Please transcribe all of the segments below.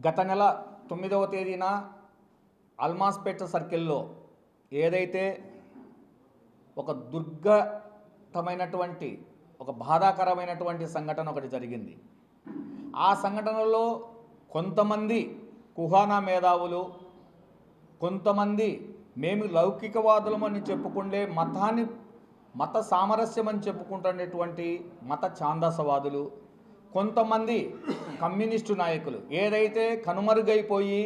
గత నెల 9వ తేదీన అల్మాస్పేట సర్కిల్లో ఏదైతే ఒక దుర్గతమైనటువంటి ఒక బాధాకరమైనటువంటి సంఘటన ఒకటి జరిగింది. ఆ సంఘటనలో కొంతమంది కుహానా మేధావులు, కొంతమంది మేము లౌకికవాదులమని చెప్పుకుండే మత సామరస్యం అని చెప్పుకుంటున్నటువంటి మత ఛాందసవాదులు, కొంతమంది కమ్యూనిస్టు నాయకులు ఏదైతే కనుమరుగైపోయి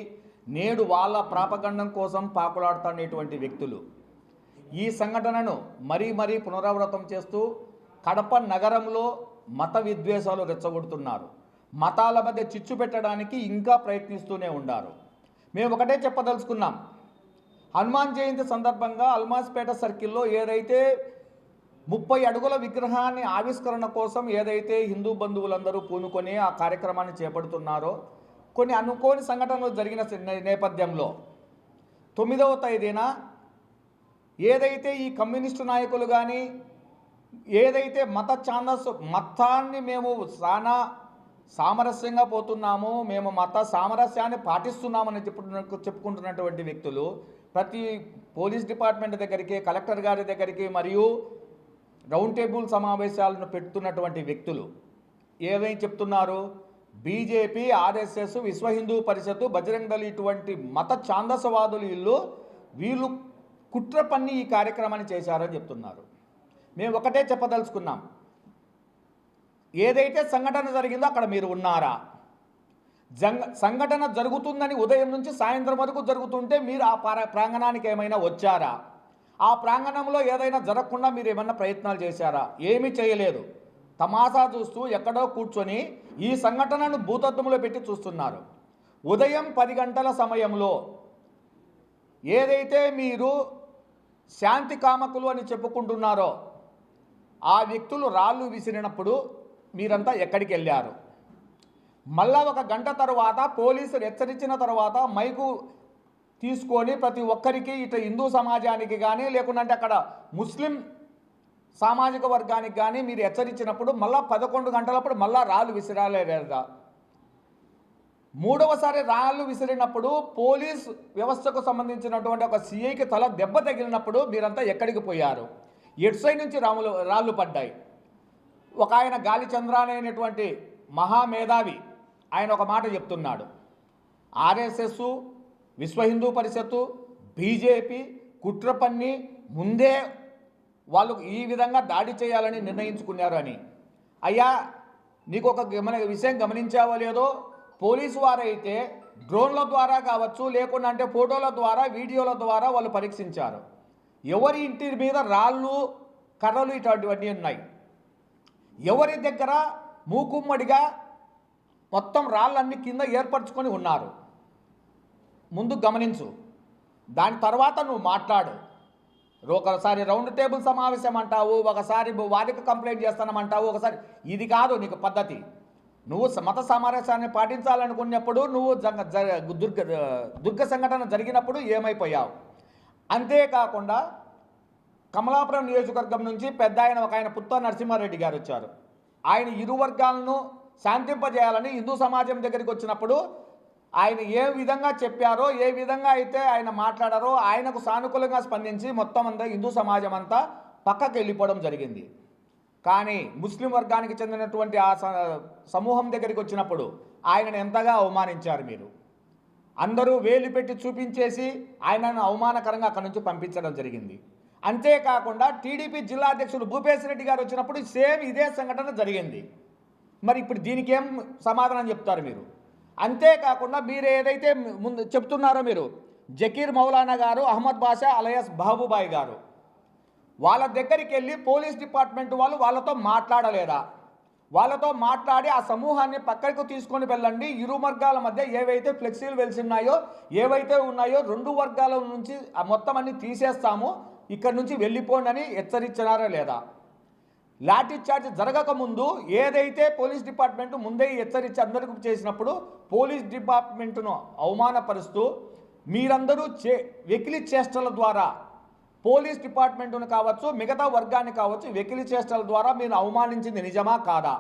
నేడు వాళ్ళ ప్రాపగండం కోసం పాకులాడుతున్నటువంటి వ్యక్తులు ఈ సంఘటనను మరీ పునరావృతం చేస్తూ కడప నగరంలో మత విద్వేషాలు రెచ్చగొడుతున్నారు. మతాల మధ్య చిచ్చు పెట్టడానికి ఇంకా ప్రయత్నిస్తూనే ఉన్నారు. మేము ఒకటే చెప్పదలుచుకున్నాం. హనుమాన్ జయంతి సందర్భంగా అల్మాస్పేట సర్కిల్లో ఏదైతే 30 అడుగుల విగ్రహాన్ని ఆవిష్కరణ కోసం ఏదైతే హిందూ బంధువులందరూ పూనుకొని ఆ కార్యక్రమాన్ని చేపడుతున్నారో, కొన్ని అనుకోని సంఘటనలు జరిగిన నేపథ్యంలో 9వ తేదీన ఏదైతే ఈ కమ్యూనిస్టు నాయకులు కానీ ఏదైతే మతాన్ని మేము చాలా సామరస్యంగా పోతున్నాము, మేము మత సామరస్యాన్ని పాటిస్తున్నామని చెప్పుకుంటున్నటువంటి వ్యక్తులు ప్రతి పోలీస్ డిపార్ట్మెంట్ దగ్గరికి, కలెక్టర్ గారి దగ్గరికి మరియు రౌండ్ టేబుల్ సమావేశాలను పెడుతున్నటువంటి వ్యక్తులు ఏమేమి చెప్తున్నారు? బీజేపీ, ఆర్ఎస్ఎస్, విశ్వ హిందూ పరిషత్తు, బజరంగ్ దళ్ ఇటువంటి మత ఛాందసవాదులు వీళ్ళు కుట్ర పన్ని ఈ కార్యక్రమాన్ని చేశారని చెప్తున్నారు. మేము ఒకటే చెప్పదలుచుకున్నాం. ఏదైతే సంఘటన జరిగిందో అక్కడ మీరు ఉన్నారా? సంఘటన జరుగుతుందని ఉదయం నుంచి సాయంత్రం వరకు జరుగుతుంటే మీరు ఆ ప్రాంగణానికి ఏమైనా వచ్చారా? ఆ ప్రాంగణంలో ఏదైనా జరగకుండా మీరు ఏమన్నా ప్రయత్నాలు చేశారా? ఏమీ చేయలేదు. తమాషా చూస్తూ ఎక్కడో కూర్చొని ఈ సంఘటనను భూతత్వంలో పెట్టి చూస్తున్నారు. ఉదయం 10 గంటల సమయంలో ఏదైతే మీరు శాంతి కామకులు అని చెప్పుకుంటున్నారో ఆ వ్యక్తులు రాళ్ళు విసిరినప్పుడు మీరంతా ఎక్కడికి వెళ్ళారు? మళ్ళా 1 గంట తర్వాత పోలీసులు హెచ్చరించిన తర్వాత మైకు తీసుకొని ప్రతి ఒక్కరికి ఇటు హిందూ సమాజానికి కానీ లేకుంటే అక్కడ ముస్లిం సామాజిక వర్గానికి కానీ మీరు హెచ్చరించినప్పుడు మళ్ళా 11 గంటలప్పుడు మళ్ళా రాళ్ళు విసిరాలేదా? 3వసారి రాళ్ళు విసిరినప్పుడు పోలీస్ వ్యవస్థకు సంబంధించినటువంటి ఒక సిఐకి తల దెబ్బ తగిలినప్పుడు మీరంతా ఎక్కడికి పోయారు? ఎటు సైడ్ నుంచి రాళ్ళు పడ్డాయి? ఒక ఆయన గాలిచంద్ర అనేటువంటి మహామేధావి ఆయన ఒక మాట చెప్తున్నాడు. ఆర్ఎస్ఎస్, విశ్వ హిందూ పరిషత్తు, బీజేపీ కుట్ర పన్ని ముందే వాళ్ళు ఈ విధంగా దాడి చేయాలని నిర్ణయించుకున్నారు అని. అయ్యా, నీకు ఒక విషయం గమనించావో లేదో, పోలీసు వారైతే డ్రోన్ల ద్వారా కావచ్చు లేకుంటే ఫోటోల ద్వారా వీడియోల ద్వారా వాళ్ళు పరీక్షించారు. ఎవరి ఇంటి మీద రాళ్ళు కర్రలు ఇటువంటివన్నీ ఉన్నాయి. ఎవరి దగ్గర మూకుమ్మడిగా మొత్తం రాళ్ళన్నీ కింద ఏర్పరచుకొని ఉన్నారు. ముందు గమనించు, దాని తర్వాత నువ్వు మాట్లాడు. ఒకసారి రౌండ్ టేబుల్ సమావేశం అంటావు, ఒకసారి వారికి కంప్లైంట్ చేస్తానమంటావు, ఒకసారి ఇది కాదు నీకు పద్ధతి. నువ్వు మత సామరస్యాన్ని పాటించాలనుకున్నప్పుడు నువ్వు దుర్గ సంఘటన జరిగినప్పుడు ఏమైపోయావు? అంతేకాకుండా కమలాపురం నియోజకవర్గం నుంచి పెద్ద ఒక ఆయన పుత్త నరసింహారెడ్డి గారు వచ్చారు. ఆయన ఇరు వర్గాలను శాంతింపజేయాలని హిందూ సమాజం దగ్గరికి వచ్చినప్పుడు ఆయన ఏ విధంగా చెప్పారో, ఏ విధంగా అయితే ఆయన మాట్లాడారో ఆయనకు సానుకూలంగా స్పందించి మొత్తం అంతా హిందూ సమాజం అంతా పక్కకి వెళ్ళిపోవడం జరిగింది. కానీ ముస్లిం వర్గానికి చెందినటువంటి ఆ సమూహం దగ్గరికి వచ్చినప్పుడు ఆయనను ఎంతగా అవమానించారు మీరు. అందరూ వేలు పెట్టి చూపించేసి ఆయనను అవమానకరంగా అక్కడి నుంచి పంపించడం జరిగింది. అంతేకాకుండా టీడీపీ జిల్లా అధ్యక్షులు భూపేశ్ రెడ్డి గారు వచ్చినప్పుడు సేమ్ ఇదే సంఘటన జరిగింది. మరి ఇప్పుడు దీనికి ఏం సమాధానం చెప్తారు మీరు? అంతేకాకుండా మీరు ఏదైతే ముందు చెప్తున్నారో మీరు జకీర్ మౌలానా గారు, అహ్మద్ బాషా అలయాస్ బాబుబాయ్ గారు, వాళ్ళ దగ్గరికి వెళ్ళి పోలీస్ డిపార్ట్మెంట్ వాళ్ళతో మాట్లాడలేదా? వాళ్ళతో మాట్లాడి ఆ సమూహాన్ని పక్కకు తీసుకొని వెళ్ళండి, ఇరు వర్గాల మధ్య ఏవైతే ఫ్లెక్సీలు వెలిసిన్నాయో ఏవైతే ఉన్నాయో 2 వర్గాల నుంచి మొత్తం అన్ని తీసేస్తాము, ఇక్కడి నుంచి వెళ్ళిపోండి అని హెచ్చరించారా లేదా? లాఠీ చార్జ్ జరగకముందు ఏదైతే పోలీస్ డిపార్ట్మెంట్ ముందే హెచ్చరించి అందరికీ చేసినప్పుడు పోలీస్ డిపార్ట్మెంట్ను అవమానపరుస్తూ మీరందరూ వెకిలి చేష్టల ద్వారా పోలీస్ డిపార్ట్మెంట్ను కావచ్చు మిగతా వర్గాన్ని కావచ్చు వెకిలి చేష్టల ద్వారా మీరు అవమానించింది నిజమా కాదా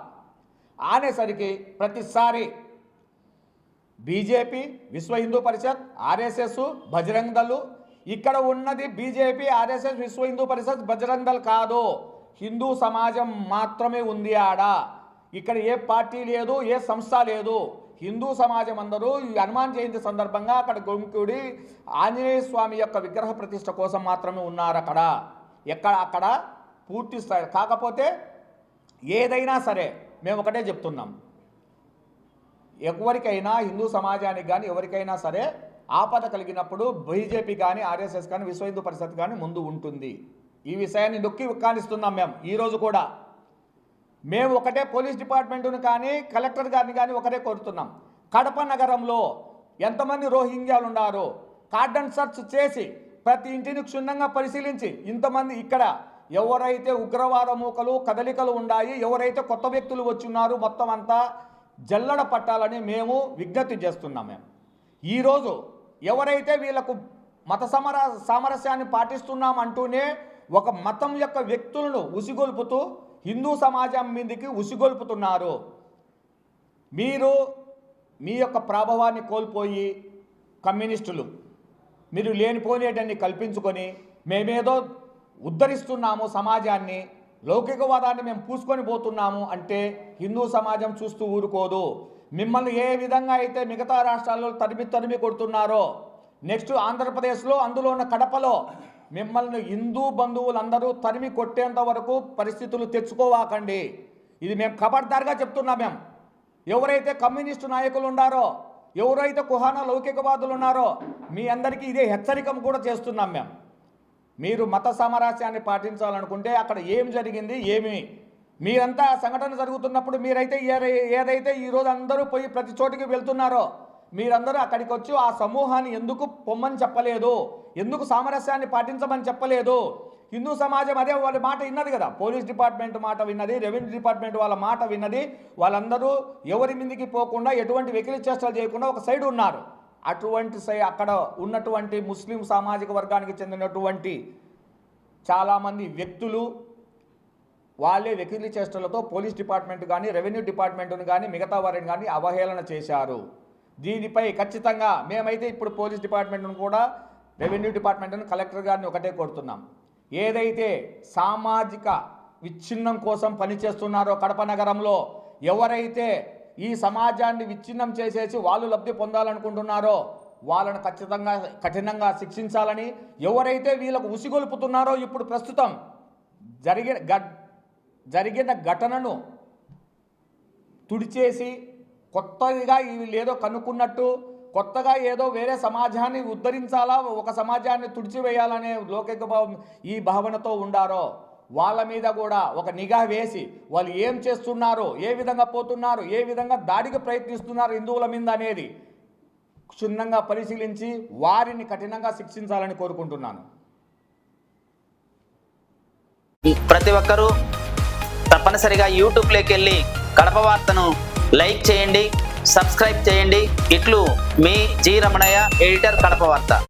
అనేసరికి ప్రతిసారి బీజేపీ, విశ్వ హిందూ పరిషత్, ఆర్ఎస్ఎస్, బజరంగ్ దళ్. ఇక్కడ ఉన్నది బీజేపీ, ఆర్ఎస్ఎస్, విశ్వ హిందూ పరిషత్, బజరంగ్ దళ్ కాదు, హిందూ సమాజం మాత్రమే ఉంది ఆడ. ఇక్కడ ఏ పార్టీ లేదు, ఏ సంస్థ లేదు. హిందూ సమాజం అందరూ ఈ హనుమాన్ జయంతి సందర్భంగా అక్కడ గొంకుడి ఆంజనేయ స్వామి యొక్క విగ్రహ ప్రతిష్ఠ కోసం మాత్రమే ఉన్నారు అక్కడ పూర్తి స్థాయి. కాకపోతే ఏదైనా సరే మేము ఒకటే చెప్తున్నాం, ఎవరికైనా హిందూ సమాజానికి కానీ ఎవరికైనా సరే ఆపద కలిగినప్పుడు బీజేపీ కానీ, ఆర్ఎస్ఎస్ కానీ, విశ్వ హిందూ పరిషత్ కానీ ముందు ఉంటుంది. ఈ విషయాన్ని నొక్కి ఉక్కానిస్తున్నాం. ఈరోజు కూడా మేము ఒకటే పోలీస్ డిపార్ట్మెంటును కానీ, కలెక్టర్ గారిని కానీ ఒకటే కోరుతున్నాం. కడప నగరంలో ఎంతమంది రోహింగ్యాలు ఉన్నారో కార్డన్ సర్చ్ చేసి ప్రతి ఇంటిని క్షుణ్ణంగా పరిశీలించి ఇంతమంది ఇక్కడ ఎవరైతే ఉగ్రవాద మూకలు కదలికలు ఉన్నాయి, ఎవరైతే కొత్త వ్యక్తులు వచ్చి ఉన్నారు, మొత్తం అంతా జల్లడ పట్టాలని మేము విజ్ఞప్తి చేస్తున్నాం. ఈరోజు ఎవరైతే వీళ్ళకు మత సామరస్యాన్ని పాటిస్తున్నాం అంటూనే ఒక మతం యొక్క వ్యక్తులను ఉసిగొల్పుతూ హిందూ సమాజం మీదకి ఉసిగొల్పుతున్నారు. మీరు మీ యొక్క ప్రభావాన్ని కోల్పోయి కమ్యూనిస్టులు మీరు లేనిపోనేటన్ని కల్పించుకొని మేమేదో ఉద్ధరిస్తున్నాము సమాజాన్ని, లౌకికవాదాన్ని మేము పూసుకొని పోతున్నాము అంటే హిందూ సమాజం చూస్తూ ఊరుకోదు. మిమ్మల్ని ఏ విధంగా అయితే మిగతా రాష్ట్రాల్లో తరిమి కొడుతున్నారో నెక్స్ట్ ఆంధ్రప్రదేశ్లో, అందులో ఉన్న కడపలో మిమ్మల్ని హిందూ బంధువులందరూ తరిమి కొట్టేంత వరకు పరిస్థితులు తెచ్చుకోవాకండి. ఇది మేము ఖబర్దార్గా చెప్తున్నాం. ఎవరైతే కమ్యూనిస్టు నాయకులు ఉన్నారో, ఎవరైతే కుహాన లౌకికవాదులు ఉన్నారో మీ అందరికీ ఇదే హెచ్చరిక కూడా చేస్తున్నాం. మీరు మత సామరస్యాన్ని పాటించాలనుకుంటే అక్కడ ఏం జరిగింది, మీరంతా సంఘటన జరుగుతున్నప్పుడు మీరైతే ఏదైతే ఈరోజు అందరూ పోయి ప్రతి చోటికి వెళ్తున్నారో మీరందరూ అక్కడికి వచ్చి ఆ సమూహాన్ని ఎందుకు పొమ్మని చెప్పలేదు, ఎందుకు సామరస్యాన్ని పాటించమని చెప్పలేదు. హిందూ సమాజం అదే వాళ్ళ మాట విన్నది కదా, పోలీస్ డిపార్ట్మెంట్ మాట విన్నది, రెవెన్యూ డిపార్ట్మెంట్ వాళ్ళ మాట విన్నది. వాళ్ళందరూ ఎవరి మీదకి పోకుండా ఎటువంటి వెకిలి చేష్టలు చేయకుండా ఒక సైడ్ ఉన్నారు. అటువంటి అక్కడ ఉన్నటువంటి ముస్లిం సామాజిక వర్గానికి చెందినటువంటి చాలామంది వ్యక్తులు వాళ్ళే వెకిలి చేష్టలతో పోలీస్ డిపార్ట్మెంట్ కానీ, రెవెన్యూ డిపార్ట్మెంట్ను కానీ, మిగతా వారిని కానీ అవహేళన చేశారు. దీనిపై ఖచ్చితంగా మేమైతే ఇప్పుడు పోలీస్ డిపార్ట్మెంట్ను కూడా, రెవెన్యూ డిపార్ట్మెంట్ను, కలెక్టర్ గారిని ఒకటే కోరుతున్నాం. ఏదైతే సామాజిక విచ్ఛిన్నం కోసం పనిచేస్తున్నారో కడప నగరంలో, ఎవరైతే ఈ సమాజాన్ని విచ్ఛిన్నం చేసేసి వాళ్ళు లబ్ధి పొందాలనుకుంటున్నారో వాళ్ళను ఖచ్చితంగా కఠినంగా శిక్షించాలని, ఎవరైతే వీళ్ళకు ఉసిగొల్పుతున్నారో ఇప్పుడు ప్రస్తుతం జరిగిన ఘటనను తుడిచేసి కొత్తగా వీళ్ళు ఏదో కనుక్కున్నట్టు కొత్తగా ఏదో వేరే సమాజాన్ని ఉద్ధరించాలా, ఒక సమాజాన్ని తుడిచివేయాలనే లౌకిక ఈ భావనతో ఉండారో వాళ్ళ మీద కూడా ఒక నిఘా వేసి వాళ్ళు ఏం చేస్తున్నారు, ఏ విధంగా పోతున్నారు, ఏ విధంగా దాడికి ప్రయత్నిస్తున్నారు హిందువుల మీద అనేది క్షుణ్ణంగా పరిశీలించి వారిని కఠినంగా శిక్షించాలని కోరుకుంటున్నాను. ప్రతి ఒక్కరూ తప్పనిసరిగా యూట్యూబ్లోకి వెళ్ళి కడప వార్తను లైక్ చేయండి, సబ్స్క్రైబ్ చేయండి. ఇట్లు మీ జి రమణయ్య, ఎడిటర్, కడప వార్త.